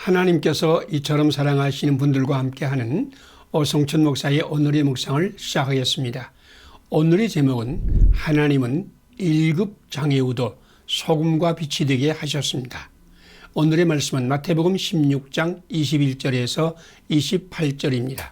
하나님께서 이처럼 사랑하시는 분들과 함께하는 오성천 목사의 오늘의 묵상을 시작하겠습니다. 오늘의 제목은 하나님은 1급 장애우도 소금과 빛이 되게 하셨습니다. 오늘의 말씀은 마태복음 16장 21절에서 28절입니다.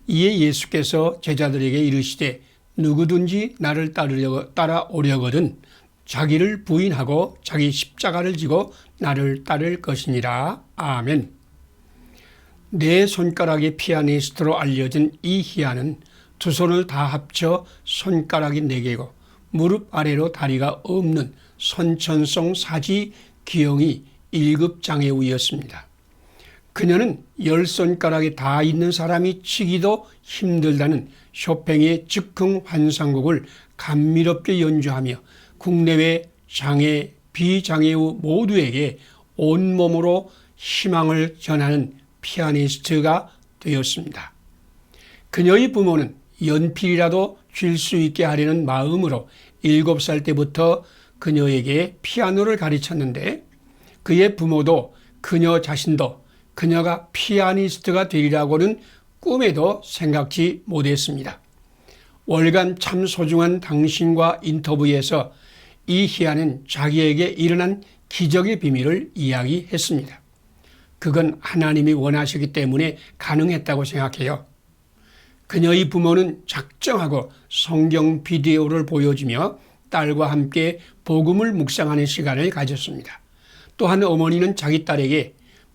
이에 예수께서 제자들에게 이르시되 누구든지 나를 따라오려거든 자기를 부인하고 자기 십자가를 지고 나를 따를 것이니라. 아멘. 네 손가락의 피아니스트로 알려진 이 희아는 두 손을 다 합쳐 손가락이 4개고 무릎 아래로 다리가 없는 선천성 사지 기형이 1급 장애우였습니다. 그녀는 10손가락이 다 있는 사람이 치기도 힘들다는 쇼팽의 즉흥 환상곡을 감미롭게 연주하며 국내외 장애, 비장애우 모두에게 온몸으로 희망을 전하는 피아니스트가 되었습니다. 그녀의 부모는 연필이라도 줄 수 있게 하려는 마음으로 7살 때부터 그녀에게 피아노를 가르쳤는데 그의 부모도 그녀 자신도 그녀가 피아니스트가 되리라고는 꿈에도 생각지 못했습니다. 월간 참 소중한 당신과 인터뷰에서 이희아는 자기에게 일어난 기적의 비밀을 이야기했습니다. 그건 하나님이 원하시기 때문에 가능했다고 생각해요. 그녀의 부모는 작정하고 성경 비디오를 보여주며 딸과 함께 복음을 묵상하는 시간을 가졌습니다. 또한 어머니는 자기 딸에게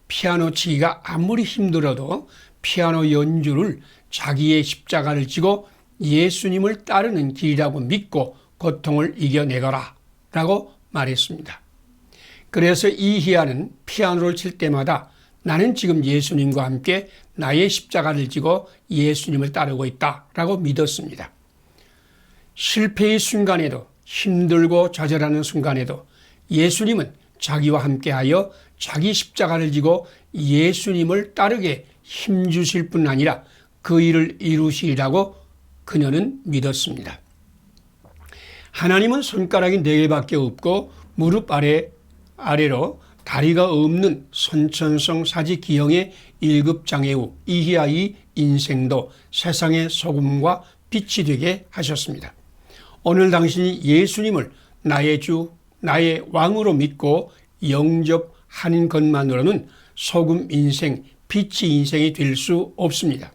피아노 치기가 아무리 힘들어도 피아노 연주를 자기의 십자가를 지고 예수님을 따르는 길이라고 믿고 고통을 이겨내거라 라고 말했습니다. 그래서 이희아는 피아노를 칠 때마다 나는 지금 예수님과 함께 나의 십자가를 지고 예수님을 따르고 있다 라고 믿었습니다. 실패의 순간에도 힘들고 좌절하는 순간에도 예수님은 자기와 함께하여 자기 십자가를 지고 예수님을 따르게 힘주실 뿐 아니라 그 일을 이루시리라고 그녀는 믿었습니다. 하나님은 손가락이 4개밖에 없고 무릎 아래로 다리가 없는 선천성 사지 기형의 1급 장애우 이희아의 인생도 세상의 소금과 빛이 되게 하셨습니다. 오늘 당신이 예수님을 나의 주, 나의 왕으로 믿고 영접하는 것만으로는 소금 인생, 빛의 인생이 될 수 없습니다.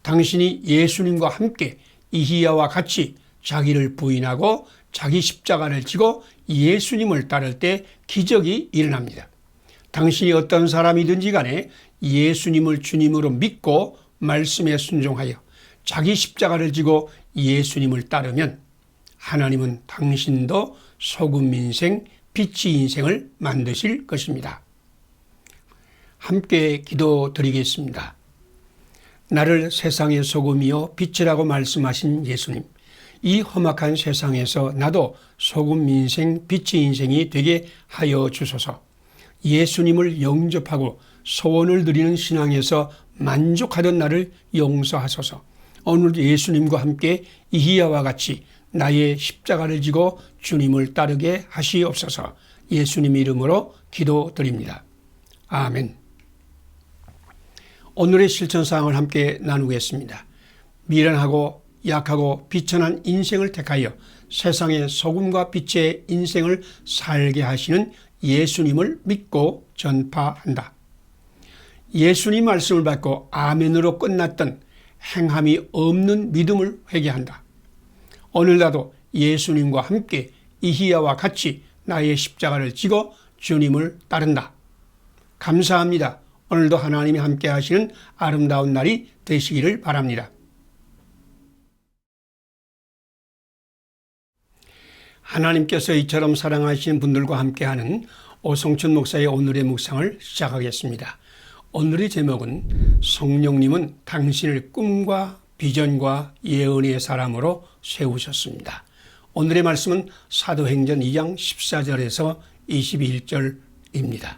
당신이 예수님과 함께 이희아와 같이 자기를 부인하고 자기 십자가를 지고 예수님을 따를 때 기적이 일어납니다. 당신이 어떤 사람이든지 간에 예수님을 주님으로 믿고 말씀에 순종하여 자기 십자가를 지고 예수님을 따르면 하나님은 당신도 소금 인생, 빛의 인생을 만드실 것입니다. 함께 기도드리겠습니다. 나를 세상의 소금이요 빛이라고 말씀하신 예수님, 이 험악한 세상에서 나도 소금 인생, 빛의 인생이 되게 하여 주소서. 예수님을 영접하고 소원을 드리는 신앙에서 만족하던 나를 용서하소서. 오늘도 예수님과 함께 이희아와 같이 나의 십자가를 지고 주님을 따르게 하시옵소서. 예수님 이름으로 기도드립니다. 아멘. 오늘의 실천사항을 함께 나누겠습니다. 미련하고 약하고 비천한 인생을 택하여 세상의 소금과 빛의 인생을 살게 하시는 예수님을 믿고 전파한다. 예수님 말씀을 받고 아멘으로 끝났던 행함이 없는 믿음을 회개한다. 오늘 나도 예수님과 함께 이희아와 같이 나의 십자가를 지고 주님을 따른다. 감사합니다. 오늘도 하나님이 함께 하시는 아름다운 날이 되시기를 바랍니다. 하나님께서 이처럼 사랑하시는 분들과 함께하는 오성천 목사의 오늘의 묵상을 시작하겠습니다. 오늘의 제목은 성령님은 당신을 꿈과 비전과 예언의 사람으로 세우셨습니다. 오늘의 말씀은 사도행전 2장 14절에서 21절입니다.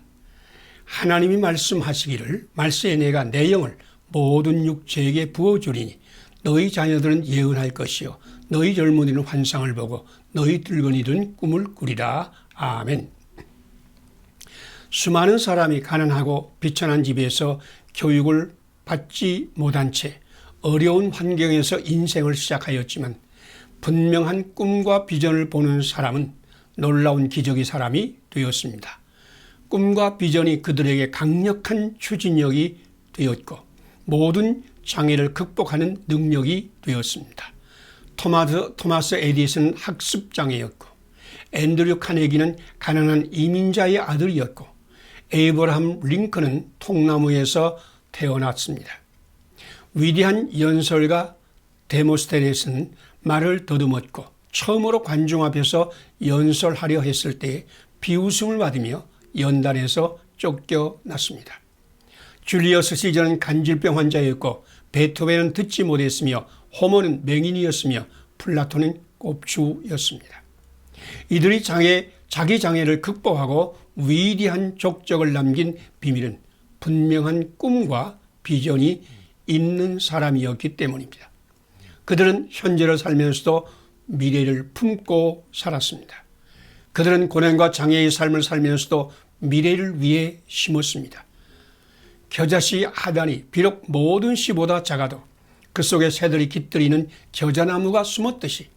하나님이 말씀하시기를 말세에 내가 내 영을 모든 육체에게 부어주리니 너희 자녀들은 예언할 것이요 너희 젊은이는 환상을 보고 너희 늙은이들은 꿈을 꾸리라. 아멘. 수많은 사람이 가난하고 비천한 집에서 교육을 받지 못한 채 어려운 환경에서 인생을 시작하였지만 분명한 꿈과 비전을 보는 사람은 놀라운 기적의 사람이 되었습니다. 꿈과 비전이 그들에게 강력한 추진력이 되었고 모든 장애를 극복하는 능력이 되었습니다. 토마스 에디슨은 학습장애였고 앤드류 카네기는 가난한 이민자의 아들이었고 에이브러함 링컨은 통나무에서 태어났습니다. 위대한 연설가 데모스테네스는 말을 더듬었고 처음으로 관중 앞에서 연설하려 했을 때 비웃음을 받으며 연단에서 쫓겨났습니다. 줄리어스 시저는 간질병 환자였고 베토벤은 듣지 못했으며 호머는 맹인이었으며 플라톤은 꼽주였습니다. 이들이 자기 장애를 극복하고 위대한 족적을 남긴 비밀은 분명한 꿈과 비전이 있는 사람이었기 때문입니다. 그들은 현재를 살면서도 미래를 품고 살았습니다. 그들은 고난과 장애의 삶을 살면서도 미래를 위해 심었습니다. 겨자씨 하단이 비록 모든 씨보다 작아도 그 속에 새들이 깃들이는 겨자나무가 숨었듯이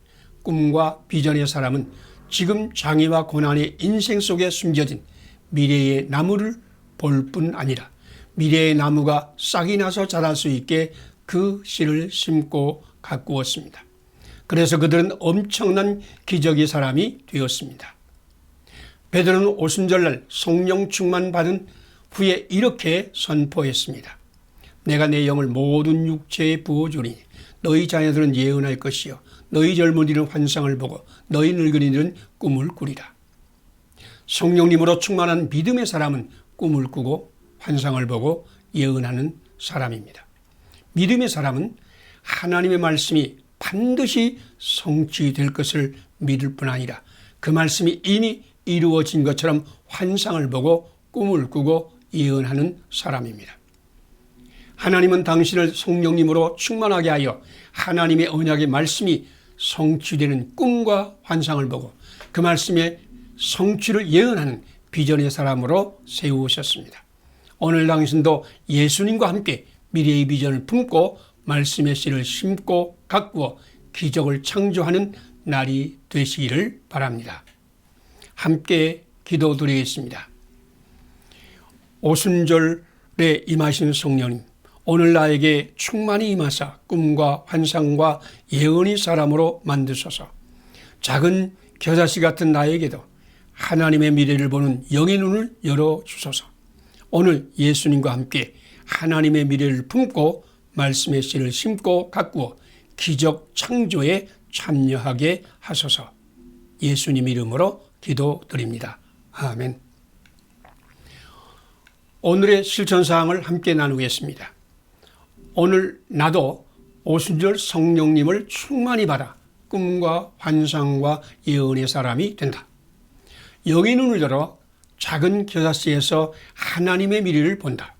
꿈과 비전의 사람은 지금 장애와 고난의 인생 속에 숨겨진 미래의 나무를 볼 뿐 아니라 미래의 나무가 싹이 나서 자랄 수 있게 그 씨를 심고 가꾸었습니다. 그래서 그들은 엄청난 기적의 사람이 되었습니다. 베드로는 오순절날 성령 충만 받은 후에 이렇게 선포했습니다. 내가 내 영을 모든 육체에 부어주니 너희 자녀들은 예언할 것이요 너희 젊은이들은 환상을 보고 너희 늙은이들은 꿈을 꾸리라. 성령님으로 충만한 믿음의 사람은 꿈을 꾸고 환상을 보고 예언하는 사람입니다. 믿음의 사람은 하나님의 말씀이 반드시 성취될 것을 믿을 뿐 아니라 그 말씀이 이미 이루어진 것처럼 환상을 보고 꿈을 꾸고 예언하는 사람입니다. 하나님은 당신을 성령님으로 충만하게 하여 하나님의 언약의 말씀이 성취되는 꿈과 환상을 보고 그 말씀의 성취를 예언하는 비전의 사람으로 세우셨습니다. 오늘 당신도 예수님과 함께 미래의 비전을 품고 말씀의 씨를 심고 가꾸어 기적을 창조하는 날이 되시기를 바랍니다. 함께 기도드리겠습니다. 오순절에 임하신 성령님, 오늘 나에게 충만히 임하사 꿈과 환상과 예언의 사람으로 만드소서. 작은 겨자씨 같은 나에게도 하나님의 미래를 보는 영의 눈을 열어주소서. 오늘 예수님과 함께 하나님의 미래를 품고 말씀의 씨를 심고 가꾸어 기적 창조에 참여하게 하소서. 예수님 이름으로 기도드립니다. 아멘. 오늘의 실천사항을 함께 나누겠습니다. 오늘 나도 오순절 성령님을 충만히 받아 꿈과 환상과 예언의 사람이 된다. 영의 눈을 열어 작은 겨자씨에서 하나님의 미래를 본다.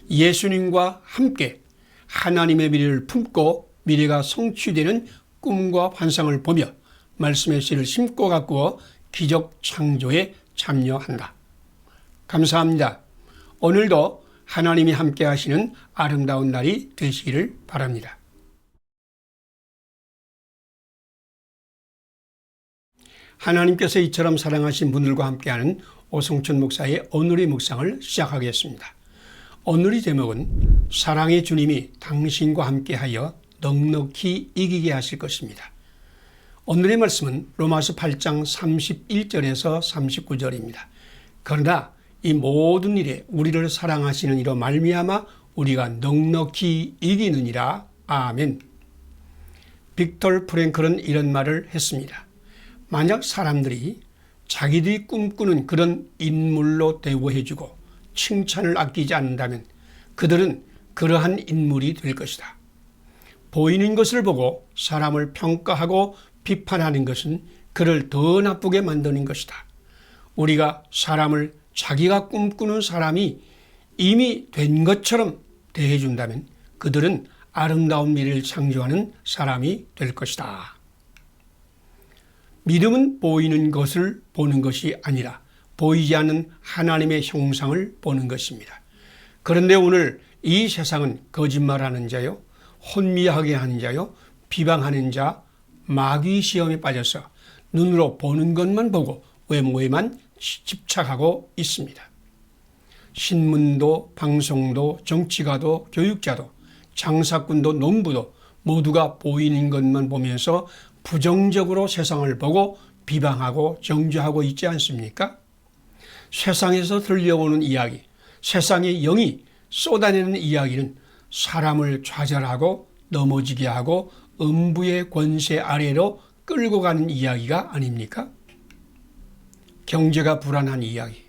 예수님과 함께 하나님의 미래를 품고 미래가 성취되는 꿈과 환상을 보며 말씀의 씨를 심고 가꾸어 기적 창조에 참여한다. 감사합니다. 오늘도 하나님이 함께 하시는 아름다운 날이 되시기를 바랍니다. 하나님께서 이처럼 사랑하신 분들과 함께하는 오성춘 목사의 오늘의 묵상을 시작하겠습니다. 오늘의 제목은 사랑의 주님이 당신과 함께하여 넉넉히 이기게 하실 것입니다. 오늘의 말씀은 로마서 8장 31절에서 39절입니다. 그러나 이 모든 일에 우리를 사랑하시는 이로 말미암아 우리가 넉넉히 이기느니라. 아멘. 빅터 프랭클은 이런 말을 했습니다. 만약 사람들이 자기들이 꿈꾸는 그런 인물로 대우해주고 칭찬을 아끼지 않는다면 그들은 그러한 인물이 될 것이다. 보이는 것을 보고 사람을 평가하고 비판하는 것은 그를 더 나쁘게 만드는 것이다. 우리가 사람을 자기가 꿈꾸는 사람이 이미 된 것처럼 대해준다면 그들은 아름다운 미래를 창조하는 사람이 될 것이다. 믿음은 보이는 것을 보는 것이 아니라 보이지 않는 하나님의 형상을 보는 것입니다. 그런데 오늘 이 세상은 거짓말하는 자요, 혼미하게 하는 자요, 비방하는 자, 마귀 시험에 빠져서 눈으로 보는 것만 보고 외모에만 집착하고 있습니다. 신문도 방송도 정치가도 교육자도 장사꾼도 농부도 모두가 보이는 것만 보면서 부정적으로 세상을 보고 비방하고 정죄하고 있지 않습니까? 세상에서 들려오는 이야기, 세상의 영이 쏟아내는 이야기는 사람을 좌절하고 넘어지게 하고 음부의 권세 아래로 끌고 가는 이야기가 아닙니까? 경제가 불안한 이야기,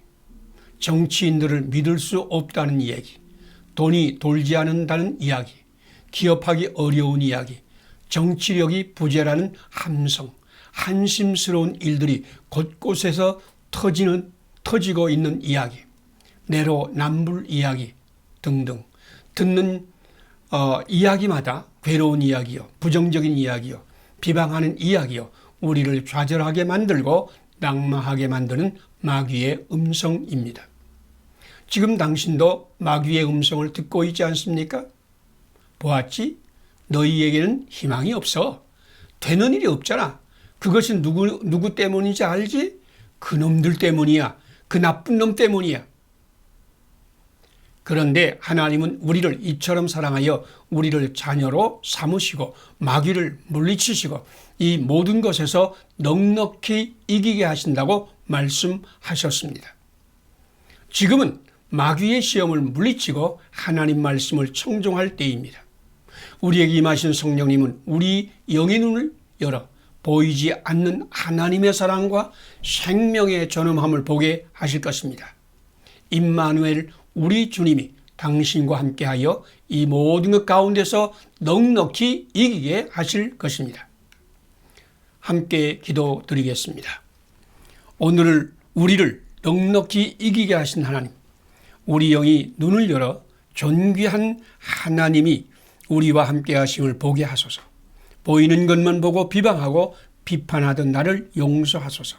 정치인들을 믿을 수 없다는 이야기, 돈이 돌지 않는다는 이야기, 기업하기 어려운 이야기, 정치력이 부재라는 함성, 한심스러운 일들이 곳곳에서 터지고 있는 이야기, 내로남불 이야기 등등 듣는 이야기마다 괴로운 이야기요, 부정적인 이야기요, 비방하는 이야기요, 우리를 좌절하게 만들고 낙마하게 만드는 마귀의 음성입니다. 지금 당신도 마귀의 음성을 듣고 있지 않습니까? 보았지? 너희에게는 희망이 없어. 되는 일이 없잖아. 그것이 누구 때문인지 알지? 그놈들 때문이야. 그 나쁜 놈 때문이야. 그런데 하나님은 우리를 이처럼 사랑하여 우리를 자녀로 삼으시고 마귀를 물리치시고 이 모든 것에서 넉넉히 이기게 하신다고 말씀하셨습니다. 지금은 마귀의 시험을 물리치고 하나님 말씀을 청종할 때입니다. 우리에게 임하신 성령님은 우리 영의 눈을 열어 보이지 않는 하나님의 사랑과 생명의 전엄함을 보게 하실 것입니다. 임마누엘 우리 주님이 당신과 함께하여 이 모든 것 가운데서 넉넉히 이기게 하실 것입니다. 함께 기도드리겠습니다. 오늘 우리를 넉넉히 이기게 하신 하나님, 우리 영이 눈을 열어 존귀한 하나님이 우리와 함께 하심을 보게 하소서. 보이는 것만 보고 비방하고 비판하던 나를 용서하소서.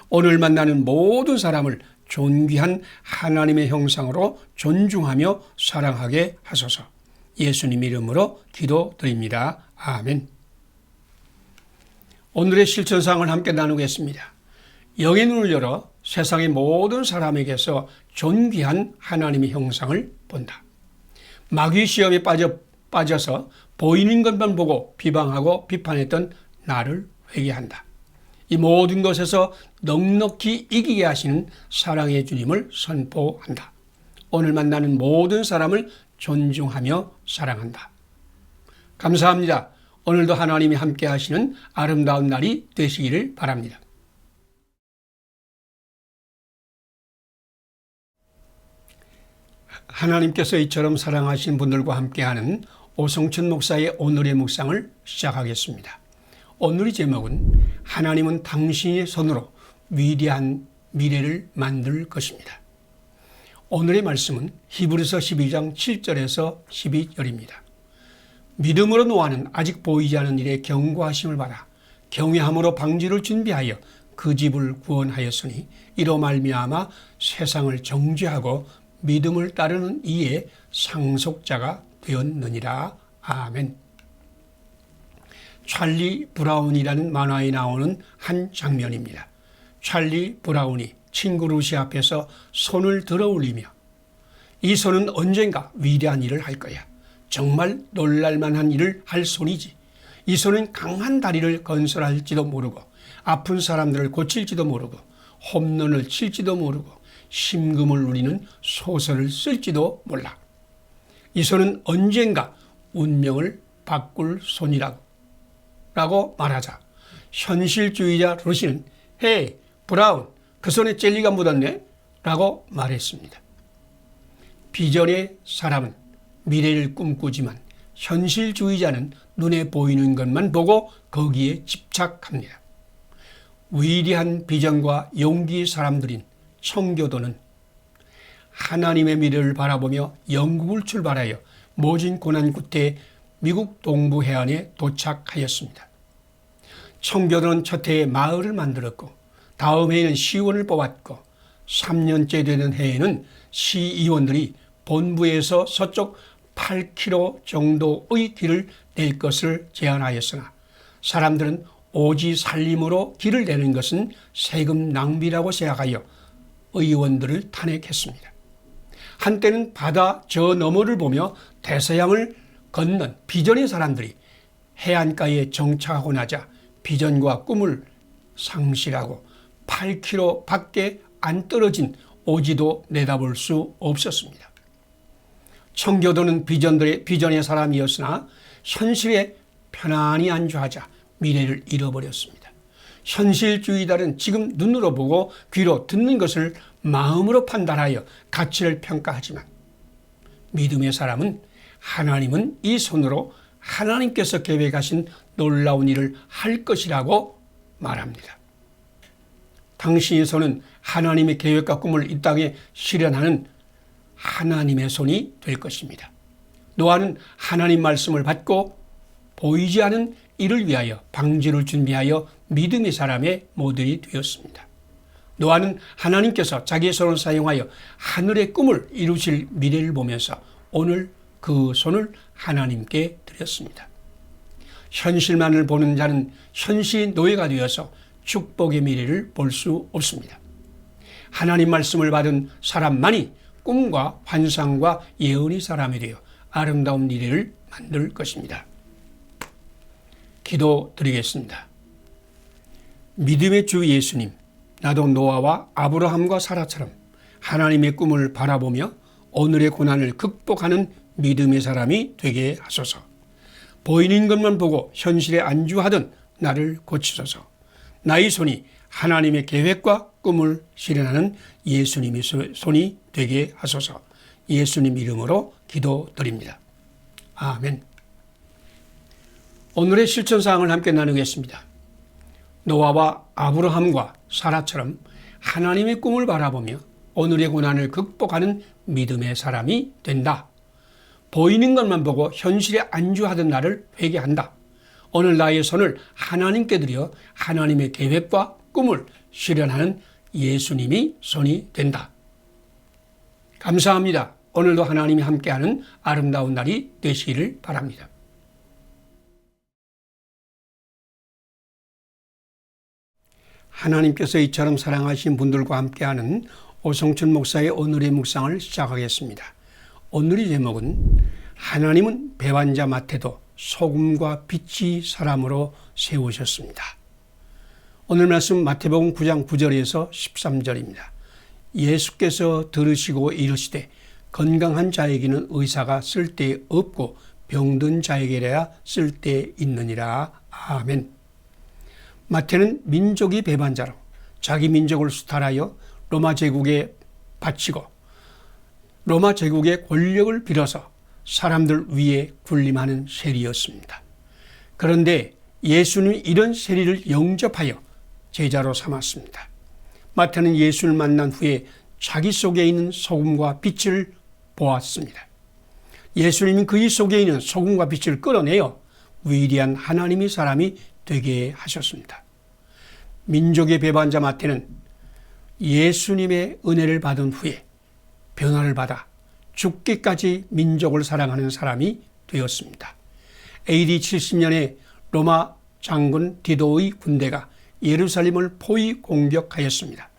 오늘 만나는 모든 사람을 존귀한 하나님의 형상으로 존중하며 사랑하게 하소서. 예수님 이름으로 기도드립니다. 아멘. 오늘의 실천사항을 함께 나누겠습니다. 영의 눈을 열어 세상의 모든 사람에게서 존귀한 하나님의 형상을 본다. 마귀 시험에 빠져서 보이는 것만 보고 비방하고 비판했던 나를 회개한다. 이 모든 것에서 넉넉히 이기게 하시는 사랑의 주님을 선포한다. 오늘 만나는 모든 사람을 존중하며 사랑한다. 감사합니다. 오늘도 하나님이 함께 하시는 아름다운 날이 되시기를 바랍니다. 하나님께서 이처럼 사랑하신 분들과 함께하는 오성춘 목사의 오늘의 묵상을 시작하겠습니다. 오늘의 제목은 하나님은 당신의 손으로 위대한 미래를 만들 것입니다. 오늘의 말씀은 히브리서 12장 7절에서 12절입니다. 믿음으로 노아는 아직 보이지 않는 일에 경고하심을 받아 경외함으로 방주를 준비하여 그 집을 구원하였으니 이로 말미암아 세상을 정죄하고 믿음을 따르는 이의 상속자가 되었느니라. 아멘. 찰리 브라운이라는 만화에 나오는 한 장면입니다. 찰리 브라운이 친구 루시 앞에서 손을 들어 올리며 이 손은 언젠가 위대한 일을 할 거야. 정말 놀랄만한 일을 할 손이지. 이 손은 강한 다리를 건설할지도 모르고 아픈 사람들을 고칠지도 모르고 홈런을 칠지도 모르고 심금을 울리는 소설을 쓸지도 몰라. 이 손은 언젠가 운명을 바꿀 손이라고 말하자 현실주의자 루시는 헤이 브라운 그 손에 젤리가 묻었네 라고 말했습니다. 비전의 사람은 미래를 꿈꾸지만 현실주의자는 눈에 보이는 것만 보고 거기에 집착합니다. 위대한 비전과 용기의 사람들인 청교도는 하나님의 미래를 바라보며 영국을 출발하여 모진 고난 끝에 미국 동부 해안에 도착하였습니다. 청교도는 첫 해에 마을을 만들었고 다음 해에는 시원을 뽑았고 3년째 되는 해에는 시의원들이 본부에서 서쪽 8km 정도의 길을 낼 것을 제안하였으나 사람들은 오지 살림으로 길을 내는 것은 세금 낭비라고 생각하여 의원들을 탄핵했습니다. 한때는 바다 저 너머를 보며 대서양을 건넌 비전의 사람들이 해안가에 정착하고 나자 비전과 꿈을 상실하고 8km 밖에 안 떨어진 오지도 내다볼 수 없었습니다. 청교도는 비전의 사람이었으나 현실에 편안히 안주하자 미래를 잃어버렸습니다. 현실주의자는 지금 눈으로 보고 귀로 듣는 것을 마음으로 판단하여 가치를 평가하지만 믿음의 사람은 하나님은 이 손으로 하나님께서 계획하신 놀라운 일을 할 것이라고 말합니다. 당신의 손은 하나님의 계획과 꿈을 이 땅에 실현하는 하나님의 손이 될 것입니다. 노아는 하나님 말씀을 받고 보이지 않은 이를 위하여 방주를 준비하여 믿음의 사람의 모델이 되었습니다. 노아는 하나님께서 자기의 손을 사용하여 하늘의 꿈을 이루실 미래를 보면서 오늘 그 손을 하나님께 드렸습니다. 현실만을 보는 자는 현실 노예가 되어서 축복의 미래를 볼 수 없습니다. 하나님 말씀을 받은 사람만이 꿈과 환상과 예언의 사람이 되어 아름다운 미래를 만들 것입니다. 기도드리겠습니다. 믿음의 주 예수님, 나도 노아와 아브라함과 사라처럼 하나님의 꿈을 바라보며 오늘의 고난을 극복하는 믿음의 사람이 되게 하소서. 보이는 것만 보고 현실에 안주하던 나를 고치소서. 나의 손이 하나님의 계획과 꿈을 실현하는 예수님의 손이 되게 하소서. 예수님 이름으로 기도드립니다. 아멘. 오늘의 실천사항을 함께 나누겠습니다. 노아와 아브라함과 사라처럼 하나님의 꿈을 바라보며 오늘의 고난을 극복하는 믿음의 사람이 된다. 보이는 것만 보고 현실에 안주하던 나를 회개한다. 오늘 나의 손을 하나님께 드려 하나님의 계획과 꿈을 실현하는 예수님이 손이 된다. 감사합니다. 오늘도 하나님이 함께하는 아름다운 날이 되시기를 바랍니다. 하나님께서 이처럼 사랑하신 분들과 함께하는 오성춘 목사의 오늘의 묵상을 시작하겠습니다. 오늘의 제목은 하나님은 배반자 마태도 소금과 빛이 사람으로 세우셨습니다. 오늘 말씀 마태복음 9장 9절에서 13절입니다. 예수께서 들으시고 이르시되 건강한 자에게는 의사가 쓸데없고 병든 자에게라야 쓸데있느니라. 아멘. 마태는 민족이 배반자로 자기 민족을 수탈하여 로마 제국에 바치고 로마 제국의 권력을 빌어서 사람들 위에 군림하는 세리였습니다. 그런데 예수님이 이런 세리를 영접하여 제자로 삼았습니다. 마태는 예수를 만난 후에 자기 속에 있는 소금과 빛을 보았습니다. 예수님이 그의 속에 있는 소금과 빛을 끌어내어 위대한 하나님의 사람이 되게 하셨습니다. 민족의 배반자 마태는 예수님의 은혜를 받은 후에 변화를 받아 죽기까지 민족을 사랑하는 사람이 되었습니다. AD 70년에 로마 장군 디도의 군대가 예루살렘을 포위 공격하였습니다.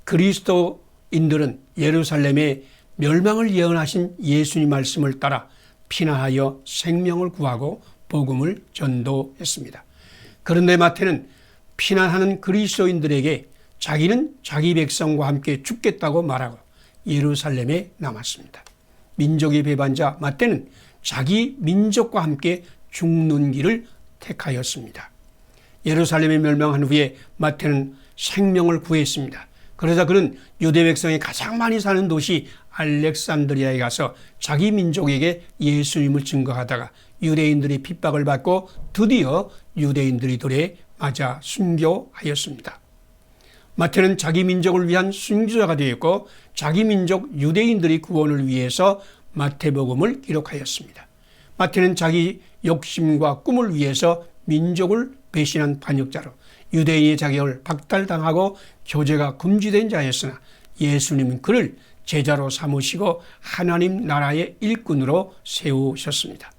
그리스도인들은 예루살렘의 멸망을 예언하신 예수님 말씀을 따라 피난하여 생명을 구하고 복음을 전도했습니다. 그런데 마태는 피난하는 그리스도인들에게 자기는 자기 백성과 함께 죽겠다고 말하고 예루살렘에 남았습니다. 민족의 배반자 마태는 자기 민족과 함께 죽는 길을 택하였습니다. 예루살렘이 멸망한 후에 마태는 생명을 구했습니다. 그러자 그는 유대 백성이 가장 많이 사는 도시 알렉산드리아에 가서 자기 민족에게 예수님을 증거하다가 유대인들이 핍박을 받고 드디어 유대인들이 돌에 맞아 순교하였습니다. 마태는 자기 민족을 위한 순교자가 되었고 자기 민족 유대인들의 구원을 위해서 마태복음을 기록하였습니다. 마태는 자기 욕심과 꿈을 위해서 민족을 배신한 반역자로 유대인의 자격을 박탈당하고 교제가 금지된 자였으나 예수님은 그를 제자로 삼으시고 하나님 나라의 일꾼으로 세우셨습니다.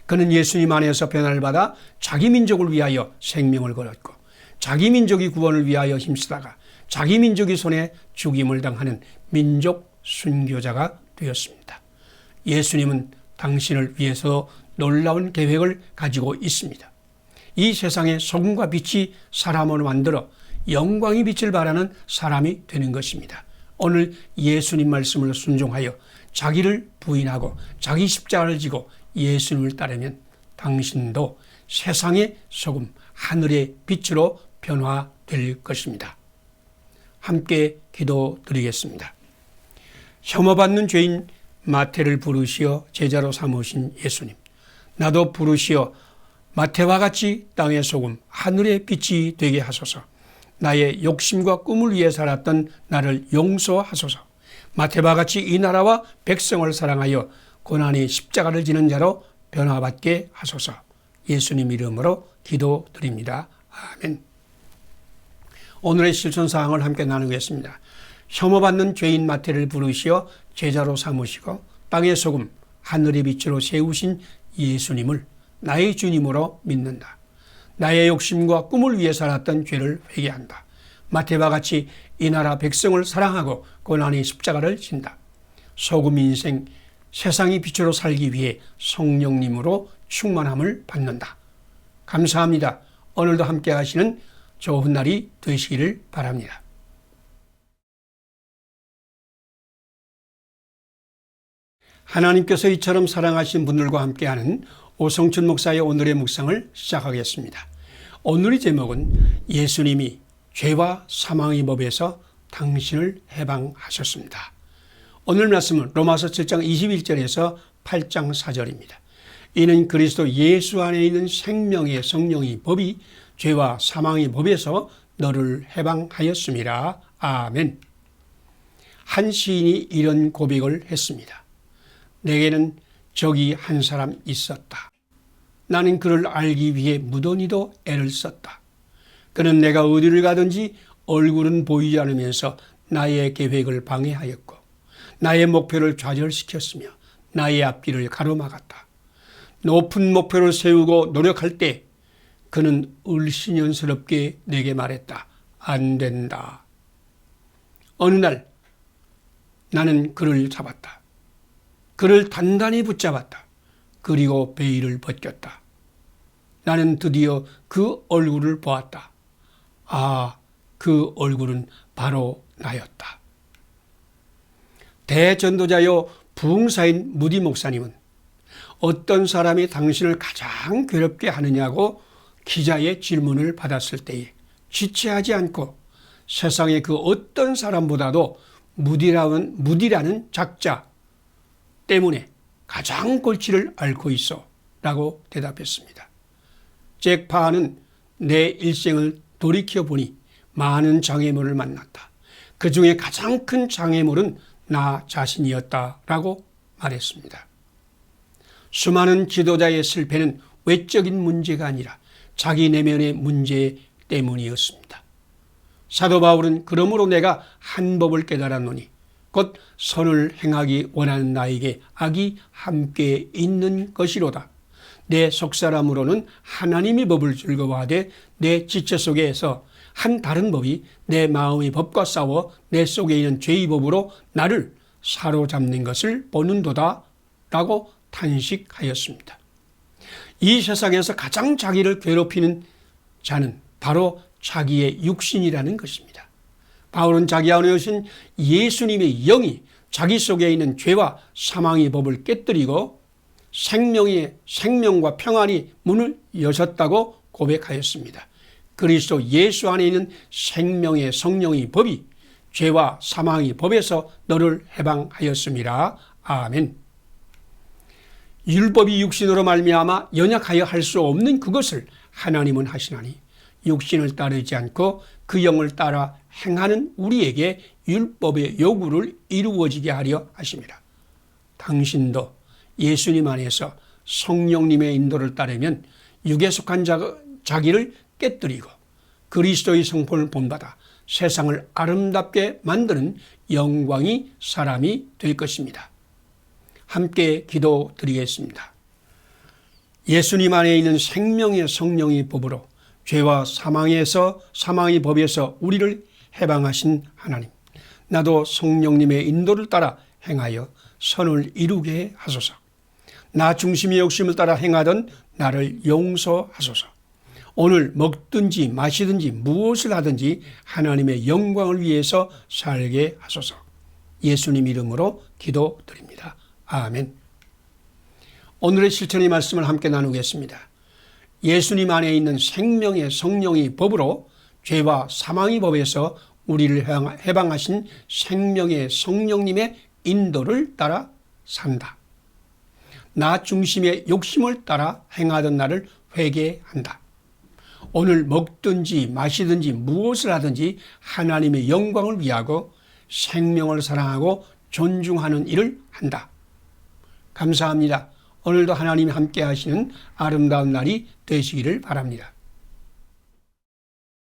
그는 예수님 안에서 변화를 받아 자기 민족을 위하여 생명을 걸었고 자기 민족이 구원을 위하여 힘쓰다가 자기 민족이 손에 죽임을 당하는 민족 순교자가 되었습니다. 예수님은 당신을 위해서 놀라운 계획을 가지고 있습니다. 이 세상의 소금과 빛이 사람을 만들어 영광의 빛을 발하는 사람이 되는 것입니다. 오늘 예수님 말씀을 순종하여 자기를 부인하고 자기 십자가를 지고 예수님을 따르면 당신도 세상의 소금, 하늘의 빛으로 변화될 것입니다. 함께 기도드리겠습니다. 혐오받는 죄인 마태를 부르시어 제자로 삼으신 예수님, 나도 부르시어 마태와 같이 땅의 소금, 하늘의 빛이 되게 하소서. 나의 욕심과 꿈을 위해 살았던 나를 용서하소서. 마태와 같이 이 나라와 백성을 사랑하여 고난의 십자가를 지는 자로 변화받게 하소서. 예수님 이름으로 기도드립니다. 아멘. 오늘의 실천사항을 함께 나누겠습니다. 혐오받는 죄인 마태를 부르시어 제자로 삼으시고 땅의 소금, 하늘의 빛으로 세우신 예수님을 나의 주님으로 믿는다. 나의 욕심과 꿈을 위해 살았던 죄를 회개한다. 마태와 같이 이 나라 백성을 사랑하고 고난의 십자가를 진다. 소금 인생, 세상의 빛으로 살기 위해 성령님으로 충만함을 받는다. 감사합니다. 오늘도 함께 하시는 좋은 날이 되시기를 바랍니다. 하나님께서 이처럼 사랑하신 분들과 함께하는 오성춘 목사의 오늘의 묵상을 시작하겠습니다. 오늘의 제목은 예수님이 죄와 사망의 법에서 당신을 해방하셨습니다. 오늘 말씀은 로마서 7장 21절에서 8장 4절입니다. 이는 그리스도 예수 안에 있는 생명의 성령의 법이 죄와 사망의 법에서 너를 해방하였음이라. 아멘. 한 시인이 이런 고백을 했습니다. 내게는 적이 한 사람 있었다. 나는 그를 알기 위해 무던히도 애를 썼다. 그는 내가 어디를 가든지 얼굴은 보이지 않으면서 나의 계획을 방해하였고 나의 목표를 좌절시켰으며 나의 앞길을 가로막았다. 높은 목표를 세우고 노력할 때 그는 을씨년스럽게 내게 말했다. 안 된다. 어느 날 나는 그를 잡았다. 그를 단단히 붙잡았다. 그리고 베일을 벗겼다. 나는 드디어 그 얼굴을 보았다. 아, 그 얼굴은 바로 나였다. 대전도자요 부흥사인 무디 목사님은 어떤 사람이 당신을 가장 괴롭게 하느냐고 기자의 질문을 받았을 때에 지체하지 않고 세상의 그 어떤 사람보다도 무디라는 작자 때문에 가장 골치를 앓고 있어 라고 대답했습니다. 잭 파하는 내 일생을 돌이켜보니 많은 장애물을 만났다. 그 중에 가장 큰 장애물은 나 자신이었다 라고 말했습니다. 수많은 지도자의 실패는 외적인 문제가 아니라 자기 내면의 문제 때문이었습니다. 사도 바울은 그러므로 내가 한 법을 깨달았노니 곧 선을 행하기 원하는 나에게 악이 함께 있는 것이로다. 내 속사람으로는 하나님의 법을 즐거워하되 내 지체 속에서 한 다른 법이 내 마음의 법과 싸워 내 속에 있는 죄의 법으로 나를 사로잡는 것을 보는도다 라고 탄식하였습니다. 이 세상에서 가장 자기를 괴롭히는 자는 바로 자기의 육신이라는 것입니다. 바울은 자기 안에 오신 예수님의 영이 자기 속에 있는 죄와 사망의 법을 깨뜨리고 생명과 평안이 문을 여셨다고 고백하였습니다. 그리스도 예수 안에 있는 생명의 성령의 법이 죄와 사망의 법에서 너를 해방하였음이라. 아멘. 율법이 육신으로 말미암아 연약하여 할 수 없는 그것을 하나님은 하시나니 육신을 따르지 않고 그 영을 따라 행하는 우리에게 율법의 요구를 이루어지게 하려 하십니다. 당신도 예수님 안에서 성령님의 인도를 따르면 육에 속한 자기를 깨뜨리고 그리스도의 성품을 본받아 세상을 아름답게 만드는 영광이 사람이 될 것입니다. 함께 기도드리겠습니다. 예수님 안에 있는 생명의 성령의 법으로 죄와 사망의 법에서 우리를 해방하신 하나님, 나도 성령님의 인도를 따라 행하여 선을 이루게 하소서. 나 중심의 욕심을 따라 행하던 나를 용서하소서. 오늘 먹든지 마시든지 무엇을 하든지 하나님의 영광을 위해서 살게 하소서. 예수님 이름으로 기도드립니다. 아멘. 오늘의 실천의 말씀을 함께 나누겠습니다. 예수님 안에 있는 생명의 성령의 법으로 죄와 사망의 법에서 우리를 해방하신 생명의 성령님의 인도를 따라 산다. 나 중심의 욕심을 따라 행하던 나를 회개한다. 오늘 먹든지 마시든지 무엇을 하든지 하나님의 영광을 위하고 생명을 사랑하고 존중하는 일을 한다. 감사합니다. 오늘도 하나님이 함께 하시는 아름다운 날이 되시기를 바랍니다.